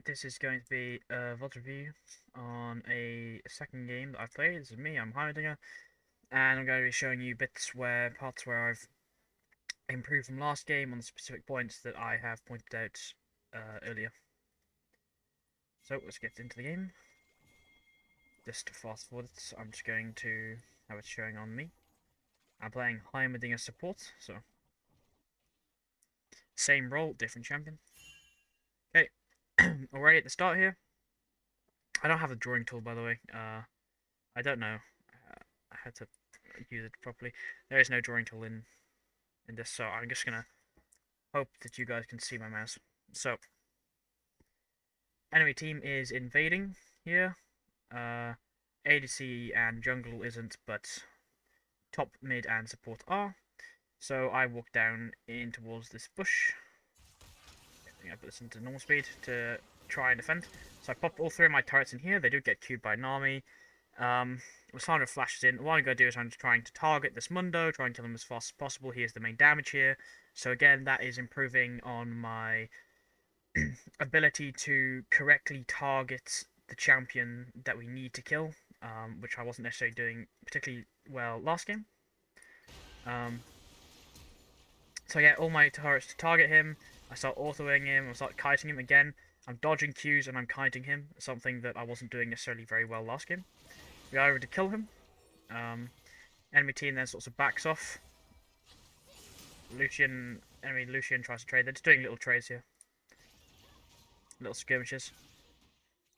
This is going to be a VOD review on a second game that I've played. This is me, I'm Heimerdinger, and I'm going to be showing you parts where I've improved from last game on the specific points that I have pointed out earlier. So let's get into the game. Just to fast forward it, I'm just going to have it showing on me. I'm playing Heimerdinger support, so same role, different champion. Okay, already at the start here. I don't have a drawing tool, by the way. I don't know how to use it properly. There is no drawing tool in this, so I'm just gonna hope that you guys can see my mouse. So, enemy team is invading here. ADC and jungle isn't, but top, mid, and support are. So I walk down in towards this bush. I think I put this into normal speed to try and defend. So I pop all three of my turrets in here. They do get queued by Nami. Lissandra flashes in. What I'm going to do is I'm trying to target this Mundo, try and kill him as fast as possible. He is the main damage here. So again, that is improving on my ability to correctly target the champion that we need to kill, which I wasn't necessarily doing particularly well last game. So I get all my turrets to target him. I start autoing him, I start kiting him again. I'm dodging Qs and I'm kiting him, something that I wasn't doing necessarily very well last game. We are able to kill him. Enemy team then sort of backs off. Enemy Lucian tries to trade. They're just doing little trades here. Little skirmishes.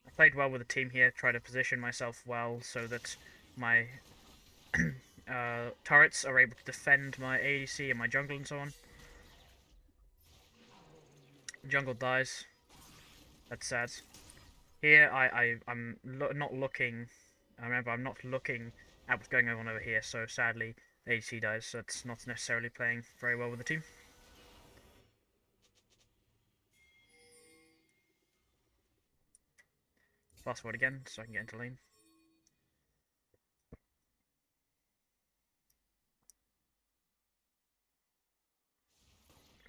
I played well with the team here, tried to position myself well so that my turrets are able to defend my ADC and my jungle and so on. Jungle dies. That's sad. Here, I'm not looking. I remember I'm not looking at what's going on over here. So sadly, the ADC dies. So it's not necessarily playing very well with the team. Fast forward again, so I can get into lane.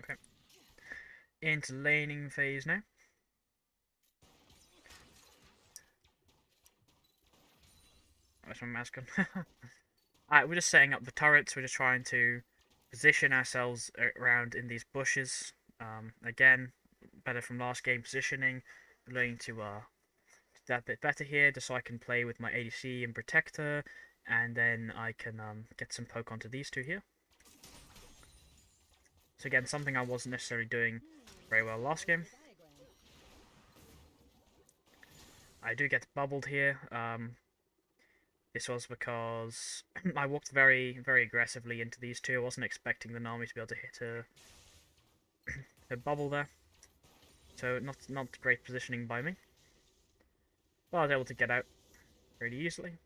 Okay. Into laning phase now. Where's my mouse gone? Alright, we're just setting up the turrets. We're just trying to position ourselves around in these bushes. Again, better from last game positioning. Learning to that a bit better here, just so I can play with my ADC and Protector, and then I can get some poke onto these two here. So again, something I wasn't necessarily doing very well last game. I do get bubbled here. This was because I walked very, very aggressively into these two. I wasn't expecting the Nami to be able to hit a bubble there. So not great positioning by me. But I was able to get out pretty easily.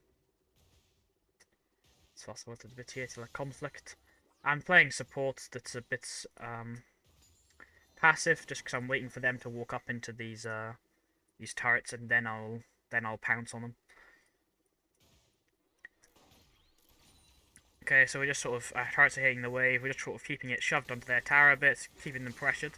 Let's fast forward a bit here to the conflict. I'm playing support that's a bit passive, just because I'm waiting for them to walk up into these turrets, and then I'll pounce on them. Okay, so we're just sort of turrets are hitting the wave. We're just sort of keeping it shoved onto their tower a bit, keeping them pressured.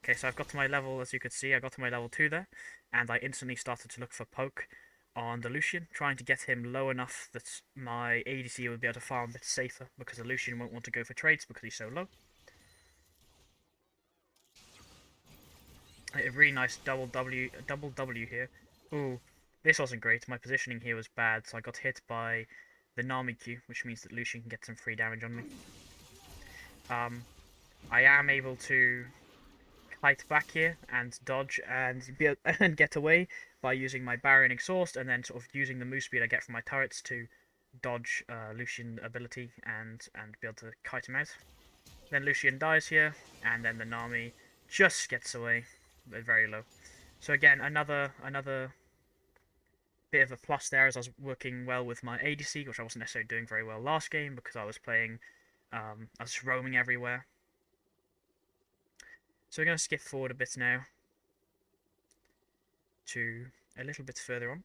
Okay, so I've got to my level, as you could see, I got to my level 2 there, and I instantly started to look for poke on the Lucian, trying to get him low enough that my ADC would be able to farm a bit safer, because the Lucian won't want to go for trades because he's so low. A really nice double W here. Ooh, this wasn't great. My positioning here was bad, so I got hit by the Nami Q, which means that Lucian can get some free damage on me. I am able to kite back here and dodge and get away by using my Baron exhaust, and then sort of using the move speed I get from my turrets to dodge Lucian ability and be able to kite him out. Then Lucian dies here, and then the Nami just gets away, but very low. So again, another bit of a plus there, as I was working well with my ADC, which I wasn't necessarily doing very well last game because I was playing, I was roaming everywhere. So we're going to skip forward a bit now to a little bit further on.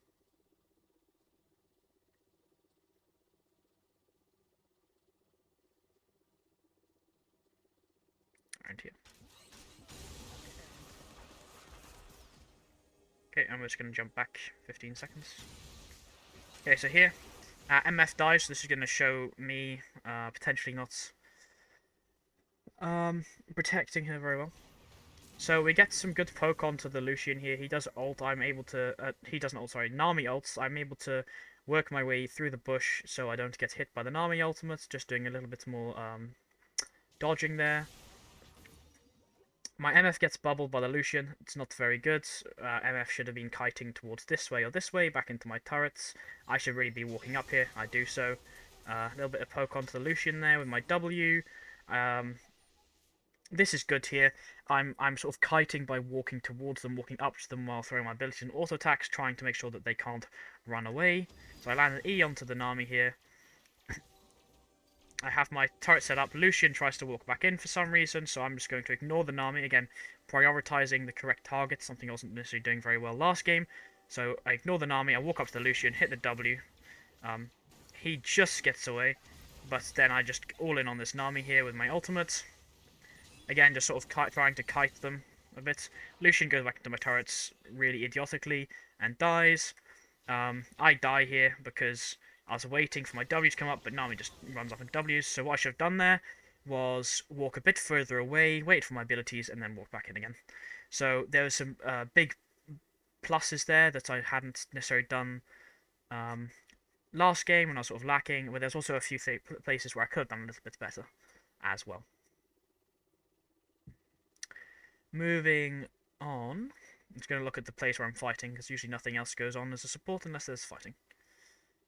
Around here. Okay, I'm just going to jump back 15 seconds. Okay, so here, MF dies, so this is going to show me potentially not protecting her very well. So we get some good poke onto the Lucian here. He does ult, I'm able to... he doesn't ult, sorry, Nami ults. I'm able to work my way through the bush so I don't get hit by the Nami ultimate. Just doing a little bit more dodging there. My MF gets bubbled by the Lucian. It's not very good. MF should have been kiting towards this way or this way, back into my turrets. I should really be walking up here. I do so. A little bit of poke onto the Lucian there with my W. This is good here. I'm sort of kiting by walking towards them, walking up to them while throwing my abilities and auto attacks, trying to make sure that they can't run away. So I land an E onto the Nami here. I have my turret set up. Lucian tries to walk back in for some reason, so I'm just going to ignore the Nami. Again, prioritizing the correct target, something I wasn't necessarily doing very well last game. So I ignore the Nami, I walk up to the Lucian, hit the W. He just gets away, but then I just all in on this Nami here with my ultimate. Again, just sort of trying to kite them a bit. Lucian goes back into my turrets really idiotically and dies. I die here because I was waiting for my W to come up, but Nami just runs off in Ws. So what I should have done there was walk a bit further away, wait for my abilities, and then walk back in again. So there was some big pluses there that I hadn't necessarily done last game when I was sort of lacking, but there's also a few places where I could have done a little bit better as well. Moving on, I'm just going to look at the place where I'm fighting, because usually nothing else goes on as a support unless there's fighting.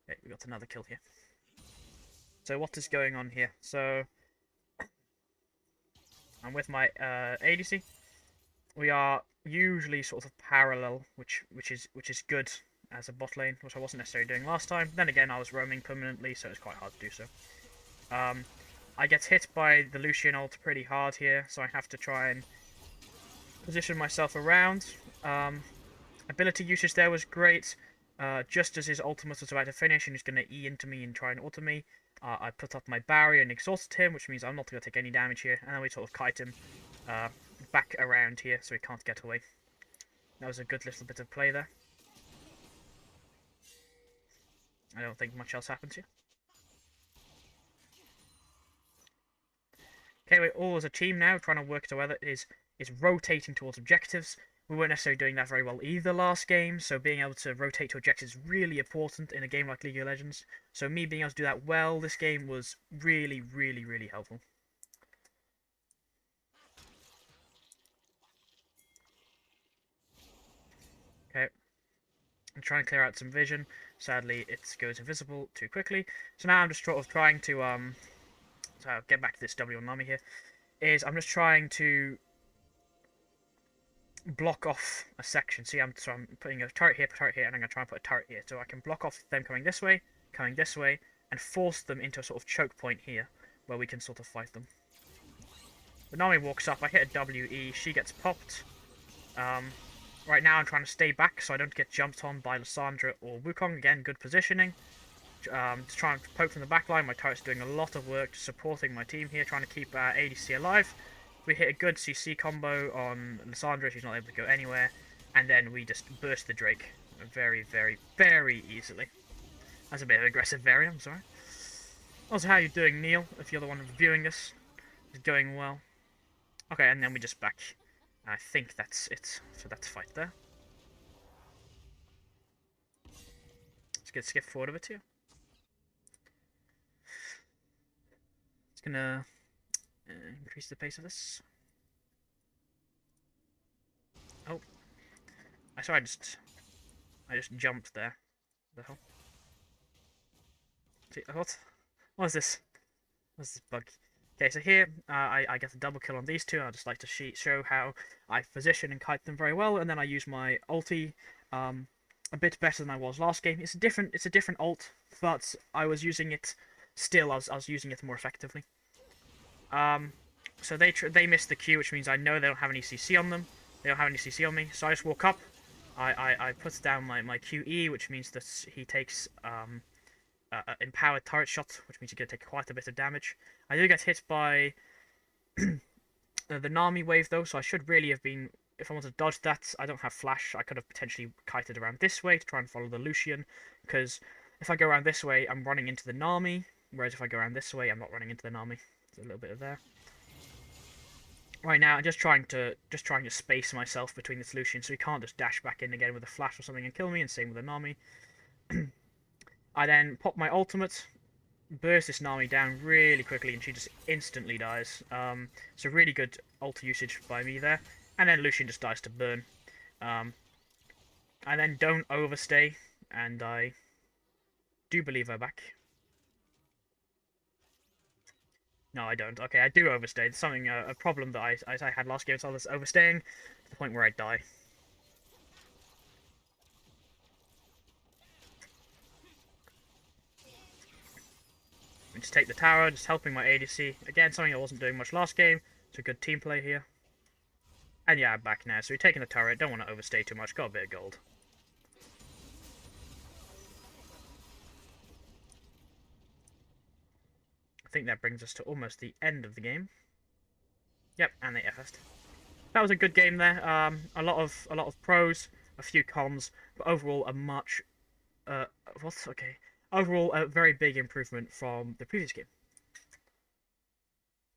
Okay, we got another kill here. So what is going on here? So I'm with my ADC. We are usually sort of parallel, which is good as a bot lane, which I wasn't necessarily doing last time. Then again, I was roaming permanently, so it's quite hard to do so. I get hit by the Lucian ult pretty hard here, so I have to try and position myself around. Ability usage there was great. Just as his ultimate was about to finish and he's going to E into me and try and auto me, I put up my barrier and exhausted him, which means I'm not going to take any damage here. And then we sort of kite him back around here so he can't get away. That was a good little bit of play there. I don't think much else happens here. Okay, we're all as a team now trying to work together is rotating towards objectives. We weren't necessarily doing that very well either last game, so being able to rotate to objectives is really important in a game like League of Legends. So me being able to do that well this game was really, really, really helpful. Okay, I'm trying to clear out some vision. Sadly, it goes invisible too quickly. So now I'm just sort of trying to, so I'll get back to this W on Nami here, I'm just trying to block off a section. See, I'm putting a turret here, and I'm going to try and put a turret here. So I can block off them coming this way, and force them into a sort of choke point here, where we can sort of fight them. But Nami walks up, I hit a WE, she gets popped. Right now I'm trying to stay back so I don't get jumped on by Lissandra or Wukong. Again, good positioning. Just trying to poke from the back line. My turret's doing a lot of work supporting my team here, trying to keep ADC alive. We hit a good CC combo on Lissandra, she's not able to go anywhere, and then we just burst the Drake very, very, very easily. That's a bit of aggressive very, I'm sorry. Also, how are you doing, Neil, if you're the one reviewing this? It's going well. Okay, and then we just back. I think that's it for that fight there. Let's skip forward a bit here. It's gonna increase the pace of this. Oh, I saw I just jumped there. What the hell? See, what is this? What's this bug? Okay, so here I get a double kill on these two. I just like to show how I position and kite them very well, and then I use my ulti a bit better than I was last game. It's a different ult, but I was using it still. I was using it more effectively. So they missed the Q, which means I know they don't have any CC on them. They don't have any CC on me, so I just walk up. I put down my QE, which means that he takes empowered turret shot, which means you're going to take quite a bit of damage. I do get hit by the Nami wave though, so I should really have been if I want to dodge that, I don't have flash. I could have potentially kited around this way to try and follow the Lucian, because if I go around this way, I'm running into the Nami, whereas if I go around this way, I'm not running into the Nami. There's a little bit of there. Right now, I'm just trying to space myself between this Lucian, so he can't just dash back in again with a flash or something and kill me, and same with the Nami. I then pop my ultimate, burst this Nami down really quickly, and she just instantly dies. So really good ult usage by me there. And then Lucian just dies to burn. I then don't overstay, and I do believe her back. No, I don't. Okay, I do overstay. It's something, a problem that I had last game, so I was overstaying to the point where I die. And just take the tower, just helping my ADC. Again, something I wasn't doing much last game. It's a good team play here. And yeah, I'm back now. So we're taking the turret. Don't want to overstay too much. Got a bit of gold. I think that brings us to almost the end of the game. Yep, and they FS'd. That was a good game there. A lot of pros, a few cons, but overall a much overall a very big improvement from the previous game.